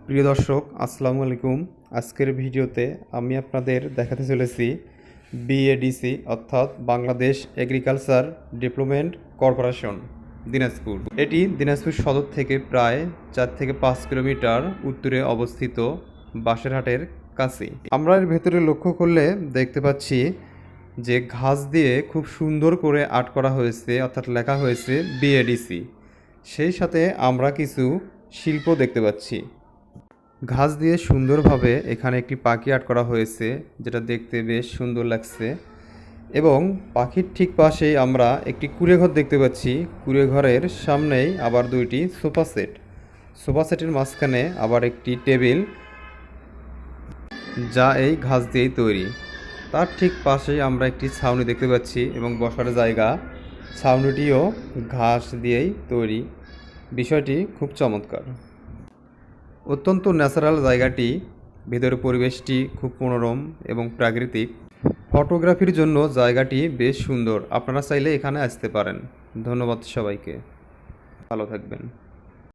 প্রিয় দর্শক, আসসালামু আলাইকুম। আজকের ভিডিওতে আমি আপনাদের দেখাতে চলেছি বিএডিসি অর্থাৎ Bangladesh agriculture development corporation Dinajpur. এটি দিনাজপুর সদর থেকে প্রায় 4 থেকে 5 কিলোমিটার উত্তরে অবস্থিত বাসেরহাটের কাছে। আমরা এর ভেতরে লক্ষ্য করলে দেখতে পাচ্ছি যে ঘাস দিয়ে খুব সুন্দর করে আর্ট করা হয়েছে, অর্থাৎ লেখা হয়েছে বিএডিসি। সেই সাথে আমরা কিছু শিল্প দেখতে পাচ্ছি। ঘাস দিয়ে সুন্দরভাবে এখানে একটি পাখি আর্ট করা হয়েছে, যেটা দেখতে বেশ সুন্দর লাগছে। এবং পাখির ঠিক পাশেই আমরা একটি কুঁড়েঘর দেখতে পাচ্ছি। কুঁড়েঘরের সামনেই আবার দুইটি সোফা সেট। সোফা সেটের মাঝখানে আবার একটি টেবিল, যা এই ঘাস দিয়েই তৈরি। তার ঠিক পাশেই আমরা একটি ছাউনি দেখতে পাচ্ছি এবং বসার জায়গা। ছাউনিটিও ঘাস দিয়েই তৈরি। বিষয়টি খুব চমৎকার। অত্যন্ত ন্যাচারাল জায়গাটি, ভেতরের পরিবেশটি খুব মনোরম এবং প্রাকৃতিক। ফটোগ্রাফির জন্য জায়গাটি বেশ সুন্দর। আপনারা চাইলে এখানে আসতে পারেন। ধন্যবাদ সবাইকে, ভালো থাকবেন।